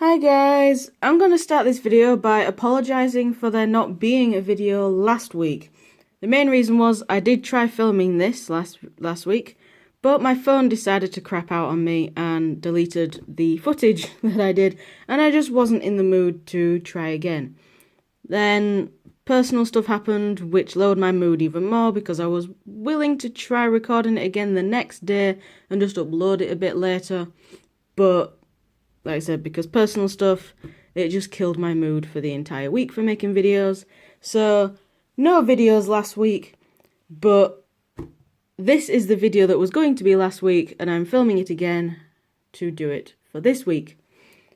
Hi guys, I'm going to start this video by apologising for there not being a video last week. The main reason was I did try filming this last week, but my phone decided to crap out on me and deleted the footage that I did, and I just wasn't in the mood to try again. Then personal stuff happened which lowered my mood even more because I was willing to try recording it again the next day and just upload it a bit later, but like I said, because personal stuff, it just killed my mood for the entire week for making videos. So, no videos last week, but this is the video that was going to be last week, and I'm filming it again to do it for this week.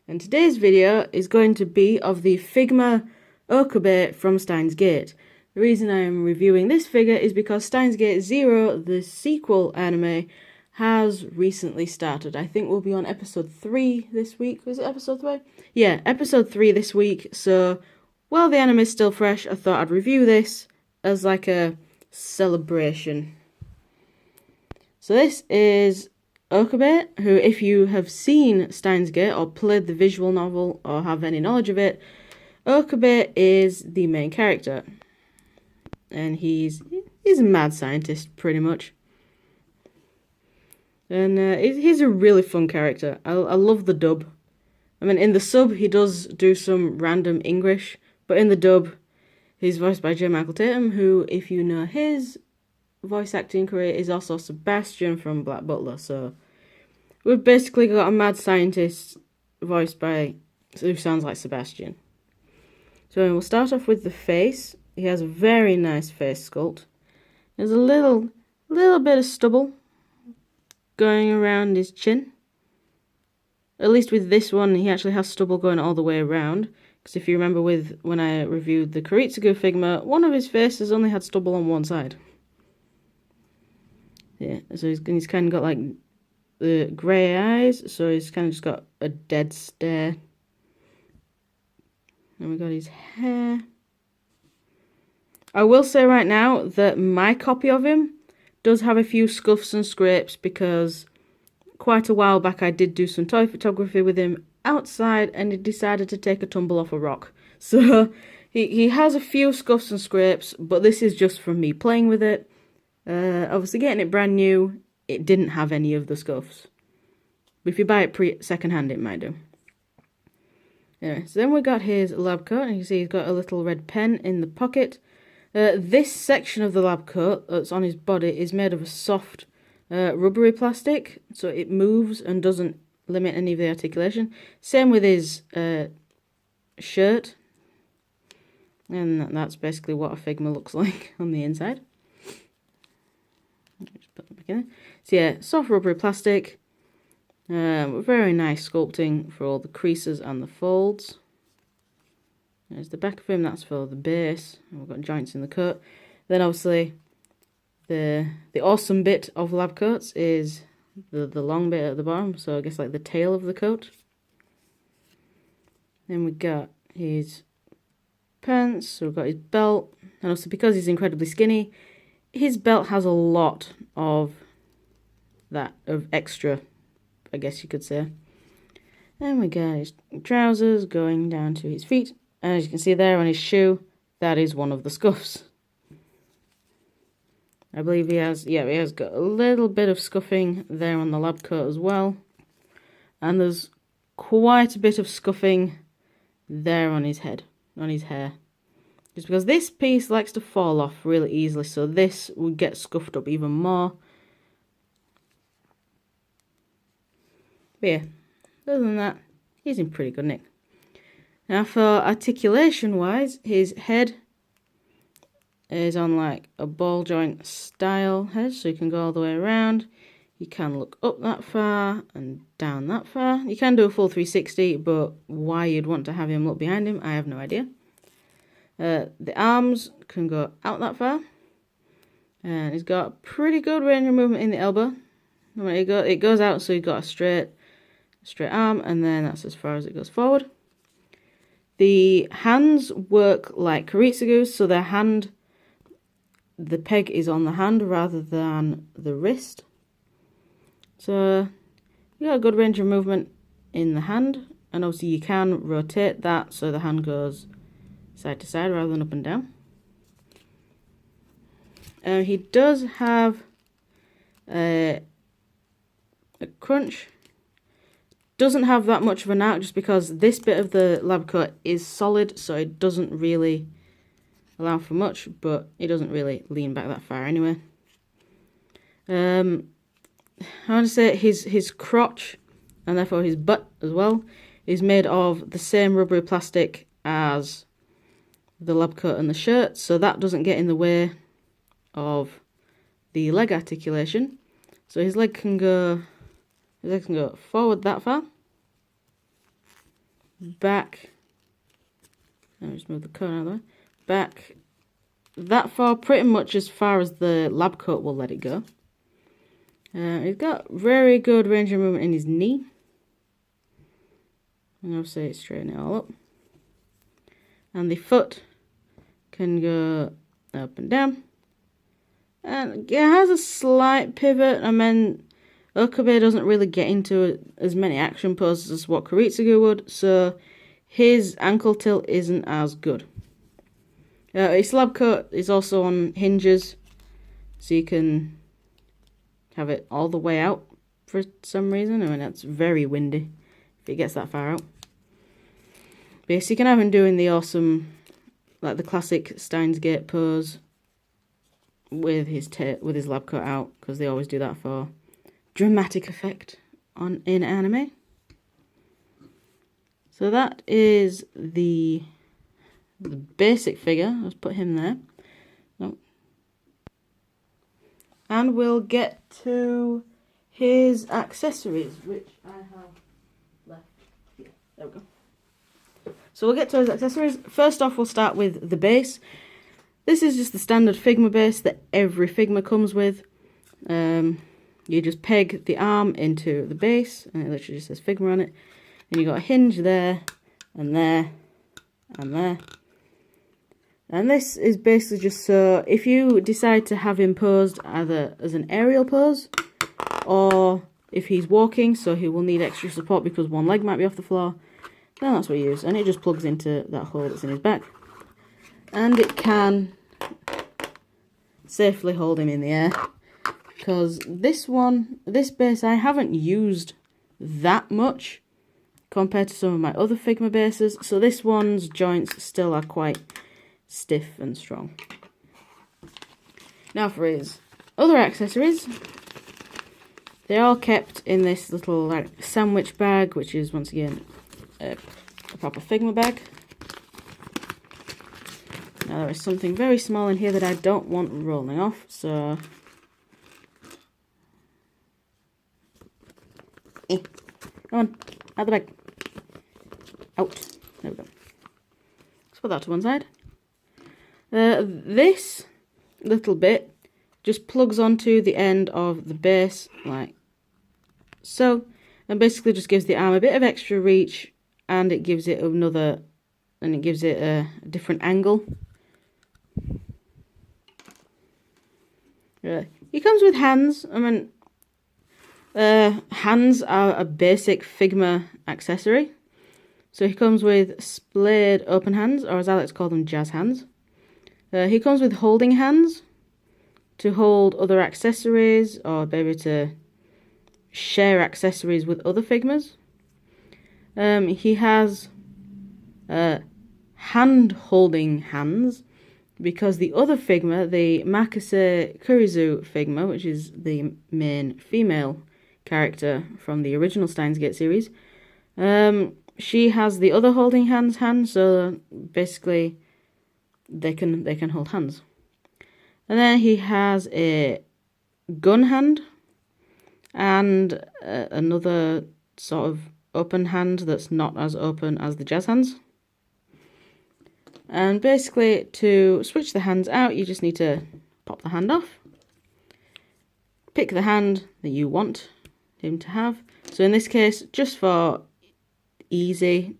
And today's video is going to be of the Figma Okabe from Steins. The reason I am reviewing this figure is because Steins 0, the sequel anime, has recently started. I think we'll be on episode 3 this week. Was it episode 3? Yeah, episode 3 this week. So, while the anime is still fresh, I thought I'd review this as like a celebration. So this is Okabe, who, if you have seen Steins or played the visual novel or have any knowledge of it, Okabe is the main character. And he's a mad scientist, pretty much. And he's a really fun character. I love the dub. I mean, in the sub, he does do some random English, but in the dub, he's voiced by J. Michael Tatum, who, if you know his voice acting career, is also Sebastian from Black Butler. So, we've basically got a mad scientist voiced by, who sounds like Sebastian. So, we'll start off with the face. He has a very nice face sculpt. There's a little bit of stubble going around his chin. At least with this one, he actually has stubble going all the way around. Because if you remember when I reviewed the Kuritsugu Figma, one of his faces only had stubble on one side. Yeah, so he's kind of got like the grey eyes, so he's kind of just got a dead stare. And we got his hair. I will say right now that my copy of him does have a few scuffs and scrapes because quite a while back I did do some toy photography with him outside and he decided to take a tumble off a rock. So he has a few scuffs and scrapes, but this is just from me playing with it. Obviously getting it brand new, it didn't have any of the scuffs. But if you buy it second-hand, it might do. Anyway, so then we got his lab coat, and you can see he's got a little red pen in the pocket. This section of the lab coat that's on his body is made of a soft rubbery plastic, so it moves and doesn't limit any of the articulation. Same with his shirt, and that's basically what a Figma looks like on the inside. Just put that back in there. So yeah, soft rubbery plastic, very nice sculpting for all the creases and the folds. There's the back of him, that's for the base. And we've got joints in the coat. Then obviously the awesome bit of lab coats is the long bit at the bottom, so I guess like the tail of the coat. Then we got his pants, so we've got his belt, and also because he's incredibly skinny, his belt has a lot of extra, I guess you could say. Then we got his trousers going down to his feet. And as you can see there on his shoe, that is one of the scuffs. I believe he has got a little bit of scuffing there on the lab coat as well. And there's quite a bit of scuffing there on his head, on his hair. Just because this piece likes to fall off really easily, so this would get scuffed up even more. But yeah, other than that, he's in pretty good nick. Now for articulation-wise, his head is on like a ball joint style head, so you can go all the way around. You can look up that far and down that far. You can do a full 360, but why you'd want to have him look behind him, I have no idea. The arms can go out that far. And he's got pretty good range of movement in the elbow. I mean, it goes out, so you've got a straight arm, and then that's as far as it goes forward. The hands work like Kuritsugu's, so the peg is on the hand rather than the wrist. So you got a good range of movement in the hand, And obviously you can rotate that so the hand goes side to side rather than up and down. He does have a crunch. Doesn't have that much of an arc just because this bit of the lab coat is solid, so it doesn't really allow for much, but it doesn't really lean back that far anyway. I want to say his crotch, and therefore his butt as well, is made of the same rubbery plastic as the lab coat and the shirt, so that doesn't get in the way of the leg articulation. So his leg can go forward that far, back, let me just move the coat out of the way, back that far, pretty much as far as the lab coat will let it go. He's got very good range of movement in his knee. And obviously straighten it all up. And the foot can go up and down. And it has a slight pivot. I mean, Okabe doesn't really get into as many action poses as what Kuritsugu would, so his ankle tilt isn't as good. His lab coat is also on hinges, so you can have it all the way out for some reason. I mean, that's very windy if it gets that far out. But yes, you can have him doing the awesome, like the classic Steins gate pose with his lab coat out, because they always do that for dramatic effect in anime. So that is the basic figure. Let's put him there. No. And we'll get to his accessories, which I have left here. There we go. So we'll get to his accessories. First off, we'll start with the base. This is just the standard Figma base that every Figma comes with. You just peg the arm into the base, and it literally just says Figma on it. And you got a hinge there, and there, and there. And this is basically just so if you decide to have him posed either as an aerial pose, or if he's walking, so he will need extra support because one leg might be off the floor, then that's what you use. And it just plugs into that hole that's in his back. And it can safely hold him in the air. Because this base I haven't used that much compared to some of my other Figma bases. So this one's joints still are quite stiff and strong. Now for his other accessories, they're all kept in this little like sandwich bag, which is once again a proper Figma bag. Now there is something very small in here that I don't want rolling off, so come on, out the bag. Out. There we go. Let's put that to one side. This little bit just plugs onto the end of the base, like so, and basically just gives the arm a bit of extra reach, and it gives it a different angle. He comes with hands. I mean, hands are a basic Figma accessory. So he comes with splayed open hands, or as I like to call them, jazz hands. He comes with holding hands to hold other accessories, or maybe to share accessories with other Figmas. He has hand-holding hands, because the other Figma, the Makase Kurizu Figma, which is the main female character from the original Steins Gate series, she has the other holding hands hand, so basically they can hold hands. And then he has a gun hand and another sort of open hand that's not as open as the jazz hands. And basically, to switch the hands out, you just need to pop the hand off, pick the hand that you want him to have. So in this case, just for easy,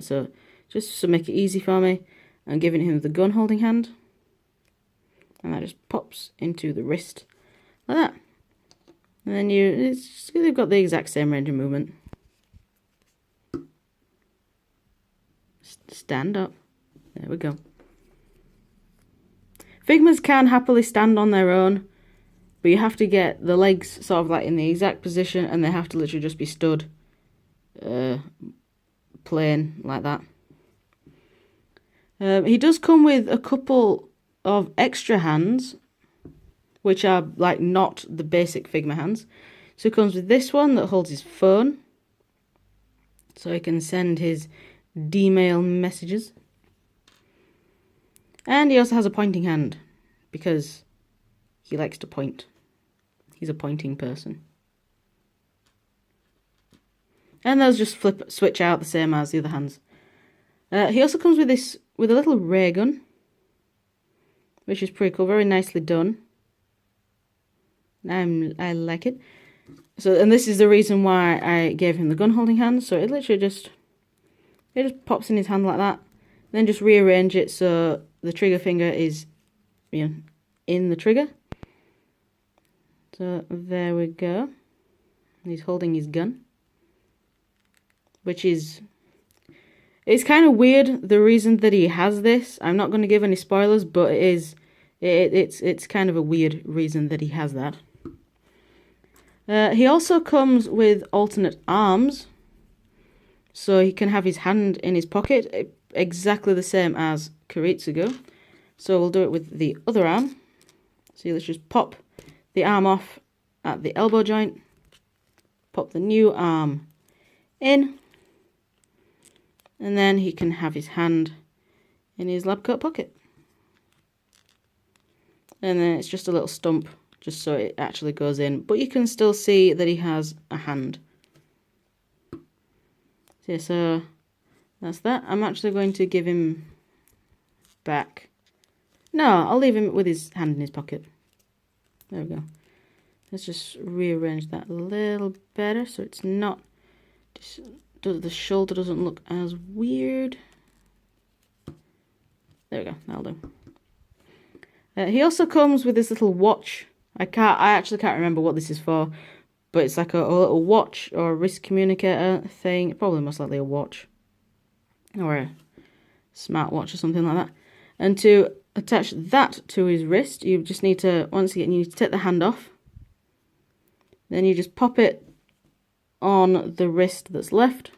so just to make it easy for me, I'm giving him the gun holding hand, and that just pops into the wrist like that. And then they've got the exact same range of movement. stand up. There we go. Figmas can happily stand on their own, but you have to get the legs sort of like in the exact position, and they have to literally just be stood plain like that. He does come with a couple of extra hands, which are like not the basic Figma hands. So he comes with this one that holds his phone, so he can send his D-mail messages. And he also has a pointing hand, because he likes to point. He's a pointing person. And those just switch out the same as the other hands. He also comes with a little ray gun, which is pretty cool, very nicely done. I like it. And this is the reason why I gave him the gun holding hand. So it literally just pops in his hand like that. Then just rearrange it so the trigger finger is, in the trigger. So there we go. He's holding his gun, which is, it's kind of weird the reason that he has this. I'm not going to give any spoilers, but it's kind of a weird reason that he has that. He also comes with alternate arms, so he can have his hand in his pocket, exactly the same as Kiritsugu. So we'll do it with the other arm. So let's just pop the arm off at the elbow joint, pop the new arm in, and then he can have his hand in his lab coat pocket. And then it's just a little stump, just so it actually goes in, but you can still see that he has a hand. So that's that. I'm actually going to give him back. No, I'll leave him with his hand in his pocket. There we go. Let's just rearrange that a little better so it's not, the shoulder doesn't look as weird. There we go, that'll do. He also comes with this little watch. I actually can't remember what this is for, but it's like a little watch or a wrist communicator thing. Probably most likely a watch or a smartwatch or something like that. And to attach that to his wrist, you just need to, once again, you need to take the hand off. Then you just pop it on the wrist that's left,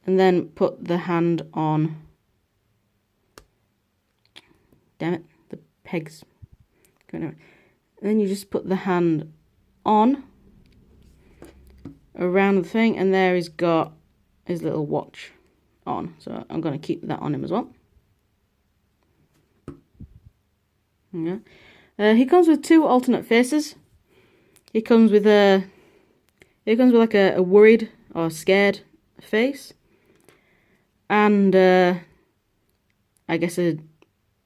and then put the hand on, damn it, the pegs. And then you just put the hand on around the thing, and there he's got his little watch on. So I'm going to keep that on him as well. Yeah. He comes with two alternate faces. He comes with like a worried or scared face, and I guess the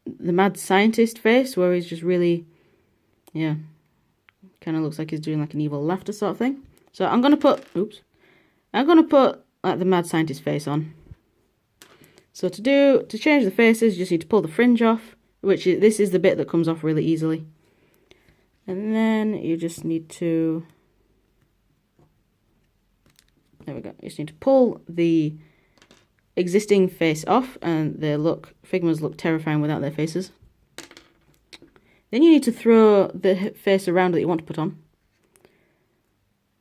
mad scientist face, where he's just really, kind of looks like he's doing like an evil laughter sort of thing. So I'm gonna put like the mad scientist face on. So to change the faces, you just need to pull the fringe off, this is the bit that comes off really easily. And then you just need to, there we go, you just need to pull the existing face off, and Figmas look terrifying without their faces. Then you need to throw the face around that you want to put on.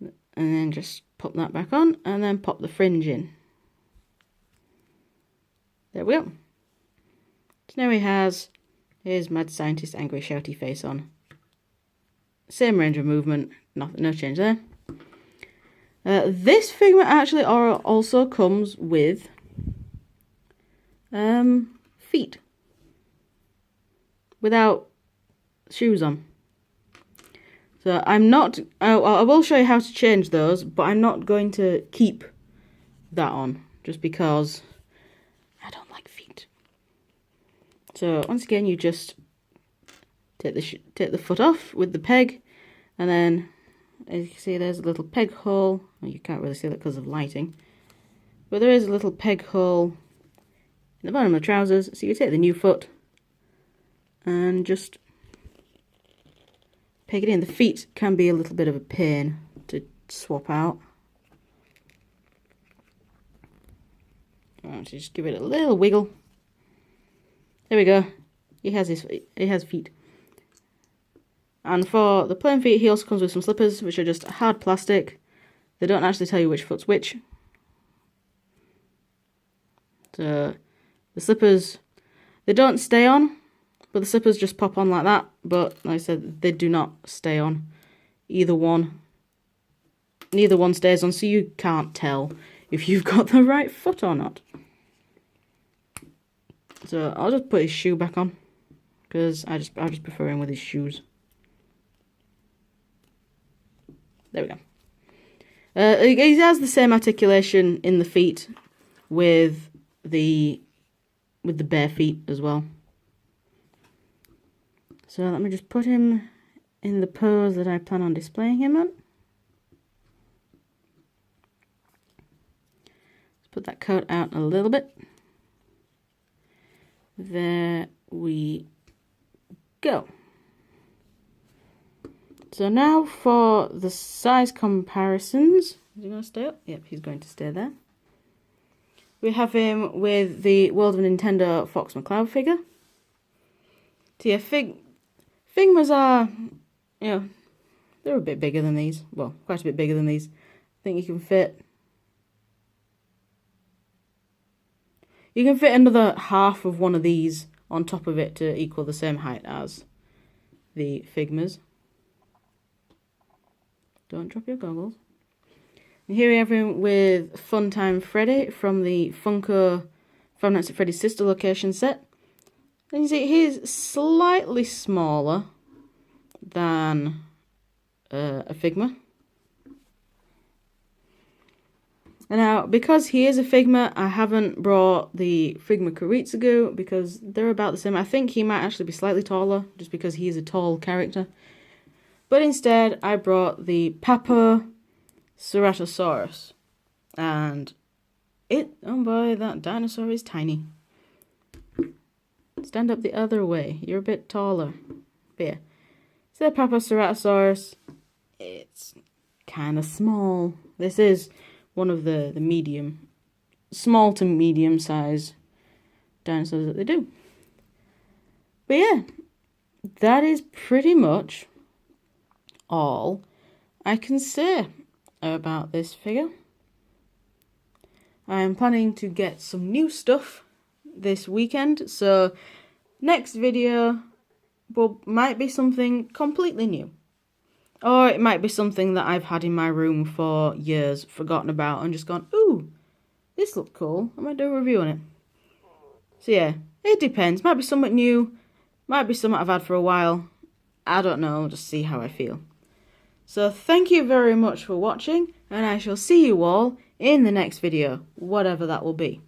And then just pop that back on, and then pop the fringe in. There we go. So now he has his mad scientist angry shouty face on. Same range of movement, no change there. This Figma actually also comes with feet without shoes on. So I will show you how to change those, but I'm not going to keep that on just because I don't like feet. So once again, you just take the foot off with the peg, and then as you can see, there's a little peg hole. Well, you can't really see that because of lighting, but there is a little peg hole in the bottom of the trousers. So you take the new foot and just peg it in. The feet can be a little bit of a pain to swap out. Just give it a little wiggle. There we go. He has feet. And for the plain feet, he also comes with some slippers, which are just hard plastic. They don't actually tell you which foot's which. So the slippers, they don't stay on, but the slippers just pop on like that. But like I said, they do not stay on. Either one. Neither one stays on, so you can't tell if you've got the right foot or not. So I'll just put his shoe back on, because I just prefer him with his shoes. There we go. He has the same articulation in the feet with the bare feet as well. So let me just put him in the pose that I plan on displaying him in. Let's put that coat out a little bit. There we go. So now for the size comparisons. Is he going to stay up? Yep, he's going to stay there. We have him with the World of Nintendo Fox McCloud figure. So yeah, Figmas are, you know, they're a bit bigger than these. Well, quite a bit bigger than these. I think you can fit another half of one of these on top of it to equal the same height as the Figmas. Don't drop your goggles. And here we have him with Funtime Freddy from the Funko Five Nights at Freddy's Sister Location set. And you see he's slightly smaller than a Figma. And now, because he is a Figma, I haven't brought the Figma Kuritsugu because they're about the same. I think he might actually be slightly taller just because he is a tall character. But instead, I brought the Papa Ceratosaurus. And oh boy, that dinosaur is tiny. Stand up the other way. You're a bit taller. But yeah. So the Papa Ceratosaurus, it's kind of small. This is one of the small to medium size dinosaurs that they do. But yeah, that is pretty much all I can say about this figure. I am planning to get some new stuff this weekend, so next video might be something completely new. Or it might be something that I've had in my room for years, forgotten about, and just gone, ooh, this looked cool. I might do a review on it. So yeah, it depends. Might be something new. Might be something I've had for a while. I don't know, just see how I feel. So thank you very much for watching, and I shall see you all in the next video, whatever that will be.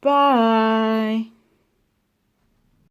Bye!